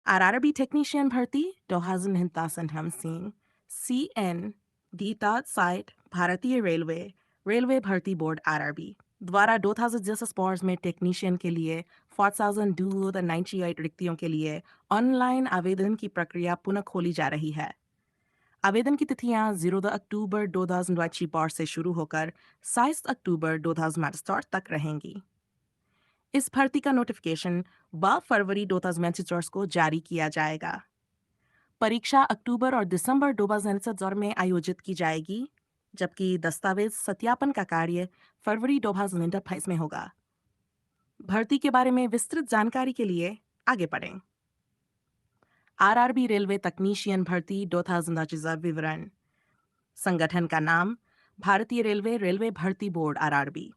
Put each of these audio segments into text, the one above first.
RRB technician भर्ती 2019 CN site भारतीय railway railway भर्ती बोर्ड आरआरबी द्वारा 2016 में टेक्नीशियन के लिए 4,298 रिक्तियों के लिए ऑनलाइन आवेदन की प्रक्रिया पुनः खोली जा रही है। आवेदन की तिथियां 0 अक्टूबर 2024 से शुरू होकर 22 अक्टूबर 2024 तक रहेंगी। इस भर्ती का नोटिफिकेशन 12 फरवरी 2024 को जारी किया जाएगा। परीक्षा अक्टूबर और दिसंबर 2024 में आयोजित की जाएगी, जबकि दस्तावेज सत्यापन का कार्य फरवरी 2025 में होगा। भर्ती के बारे में विस्तृत जानकारी के लिए आगे पढ़ें। आरआरबी रेलवे तकनीशियन भर्ती 2024 विवरण। संगठन का नाम भारतीय रेलवे रेलवे भर्ती बोर्ड आरआरबी।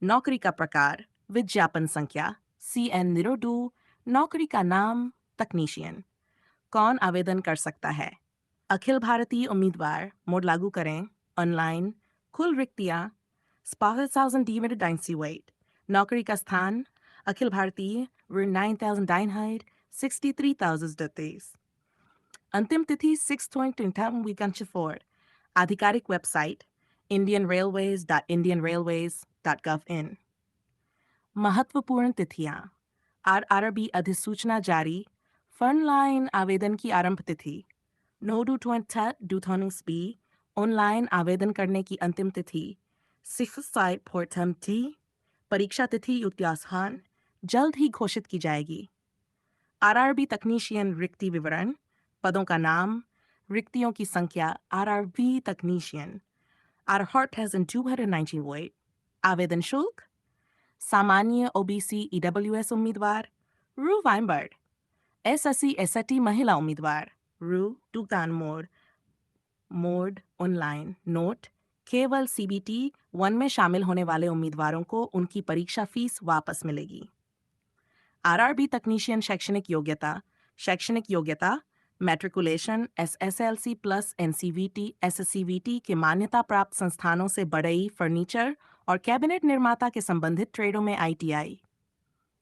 नौकरी का प्रकार विज्ञापन संख्या CN02। नौकरी का नाम तकनीशियन। कौन आवेदन कर सकता है? अखिल भारतीय उम्मीदवार मोड लागू करें ऑनलाइन। कुल रिक्तियां 12,000 demeter dynasty weight। नौकरी का स्थान अखिल भारतीय 9,963,000 days। अंतिम तिथि 6/2024। आधिकारिक वेबसाइट indianrailways.indianrailways.gov.in। महत्वपूर्ण तिथियां आरआरबी अधिसूचना जारी। फॉनलाइन आवेदन की आरंभ तिथि 9/2024 ऑनलाइन आवेदन करने की अंतिम तिथि 6/4/20। परीक्षा तिथि युक्तियासान जल्द ही घोषित की जाएगी। आरआरबी तकनीशियन रिक्ति विवरण। पदों का नाम, रिक्तियों की संख्या RRB technician. Our heart has in 290 weight। आवेदन शुल्क सामान्य ओबीसी ईडब्ल्यूएस उम्मीदवार रू वाइनबर्ड। एसएससी एसटी महिला उम्मीदवार रू टूकान मोड मोड ऑनलाइन नोट। केवल सीबीटी 1 में शामिल होने वाले उम्मीदवारों को उनकी परीक्षा फीस वापस मिलेगी। आरआरबी तकनीशियन शैक्षणिक योग्यता मैट्रिकुलेशन एसएसएलसी प्लस एनसीवीटी एसएससीवीटी के मान्यता प्राप्त संस्थानों से बढ़ई फर्नीचर और कैबिनेट निर्माता के संबंधित ट्रेडों में आईटीआई।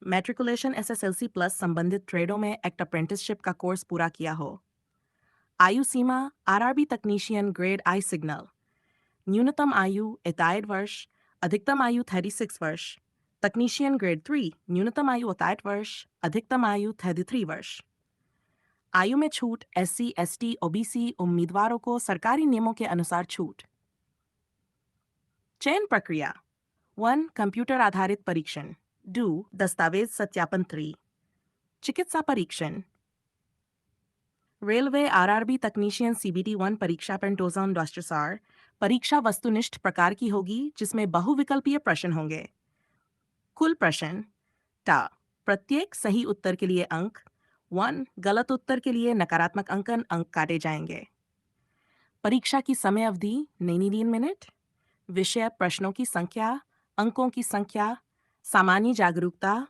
मैट्रिकुलेशन एसएसएलसी प्लस संबंधित ट्रेडों में एक्ट अप्रेंटिसशिप का कोर्स पूरा किया हो। आयु सीमा RRB technician grade I signal. न्यूनतम आयु 68 वर्ष, अधिकतम आयु 36 वर्ष। तकनीशियन ग्रेड 3 न्यूनतम आयु 68 वर्ष, अधिकतम आयु 33 वर्ष। आयु में छूट एससी एसटी ओबीसी उम्मीदवारों को सरकारी नियमों के अनुसार छूट। चयन प्रक्रिया 1 कंप्यूटर आधारित परीक्षण 2 दस्तावेज सत्यापन 3 चिकित्सा परीक्षण। रेलवे आरआरबी तकनीशियन सीबीटी 1 परीक्षा पेंटोजन डॉस्टरसार परीक्षा वस्तुनिष्ठ प्रकार की होगी, जिसमें बहुविकल्पीय प्रश्न होंगे। कुल प्रश्न टा प्रत्येक सही उत्तर के लिए अंक 1, गलत उत्तर के लिए नकारात्मक अंक काटे जाएंगे। परीक्षा की समय अवधि 90 मिनट। विषय प्रश्नों की संख्या, अंकों की संख्या, सामान्य जागरूकता,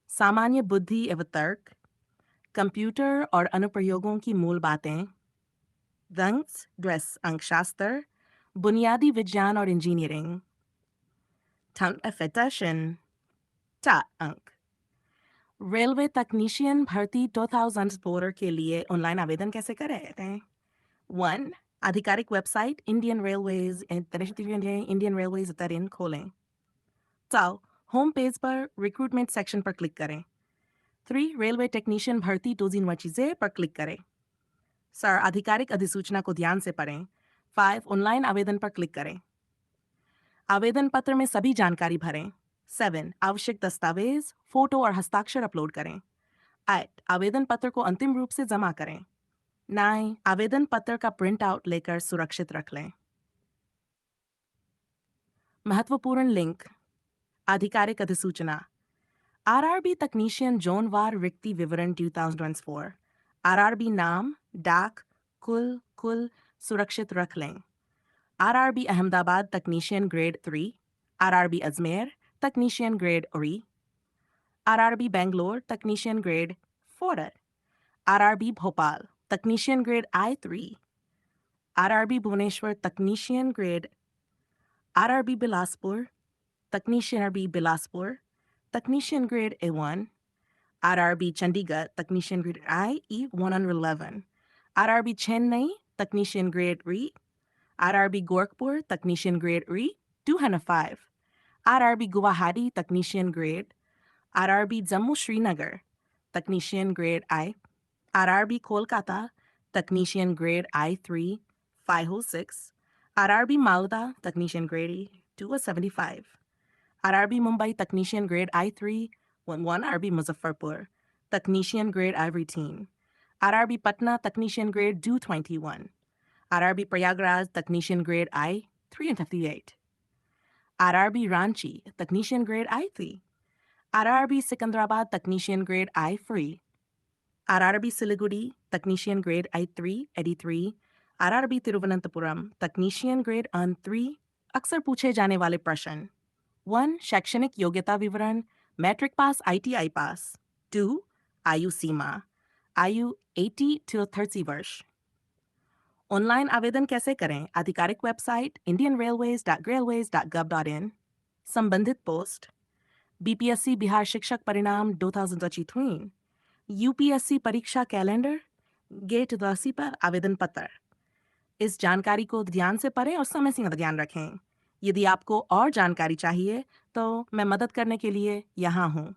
सामान्य बुद्धि एवं तर्क, कंप्यूटर और अनुप्रयोगों की मूल बातें, दंस ड्रेस अंकशास्त्र, बुनियादी विज्ञान और इंजीनियरिंग, फैशन 4 अंक। रेलवे तकनीशियन भर्ती 2004 के लिए ऑनलाइन आवेदन कैसे करें? 1 आधिकारिक वेबसाइट इंडियन रेलवेज तरीन खोलें। चाओ होम पेज पर रिक्रूटमेंट सेक्शन पर क्लिक करें। 3 रेलवे टेक्नीशियन भर्ती 2025 पर क्लिक करें। सर आधिकारिक अधिसूचना को ध्यान से पढ़ें। 5 ऑनलाइन आवेदन पर क्लिक करें। आवेदन पत्र में सभी जानकारी भरें। 7 आवश्यक दस्तावेज, फोटो और हस्ताक्षर अपलोड करें। 8 आवेदन पत्र को अंतिम रूप से जमा करें। 9 आवेदन पत्र का प्रिंट आउट लेकर सुरक्षित रख लें। महत्वपूर्ण लिंक आधिकारिक अधिसूचना आरआरबी तकनीशियन जोनवार रिक्ति विवरण 2004। आरआरबी नाम डाक कुल सुरक्षित रख लें। RRB Ahmedabad technician grade 3। RRB Ajmer technician grade Uri. RRB Bangalore technician grade 4। RRB Bhopal technician grade I3। RRB Bhubaneswar technician grade. RRB Bilaspur technician RB Bilaspur technician grade A1। RRB Chandigarh, Technician Grade I, E111. RRB Chennai, Technician Grade RE. RRB Gorakhpur, Technician Grade RE, 205. RRB Guwahati, Technician Grade. RRB Jammu Srinagar, Technician Grade I. RRB Kolkata, Technician Grade I3, 506. RRB Malda, Technician Grade E, 275. RRB Mumbai, Technician Grade I3, 11. RRB Muzaffarpur, Technician Grade I routine. RRB Patna, Technician Grade 221. RRB Prayagraj, Technician Grade I, 358. RRB Ranchi, Technician Grade I3. RRB Secunderabad, Technician Grade I3. RRB Siliguri, Technician Grade I3, 83. RRB Tiruvananthapuram, Technician Grade N3. अक्सर पूछे जाने वाले प्रश्न 1. शैक्षणिक योग्यता विवरण matric pass ITI पास 2. आयु सीमा आयु 80 to 30 वर्ष ऑनलाइन आवेदन कैसे करें आधिकारिक वेबसाइट indianrailways.railways.gov.in संबंधित पोस्ट BPSC बिहार शिक्षक परिणाम 2023 UPSC परीक्षा कैलेंडर गेट उदासी पर आवेदन पत्र इस जानकारी को ध्यान से पढ़ें और समय सीमा ध्यान रखें यदि आपको और जानकारी चाहिए तो मैं मदद करने के लिए यहाँ हूँ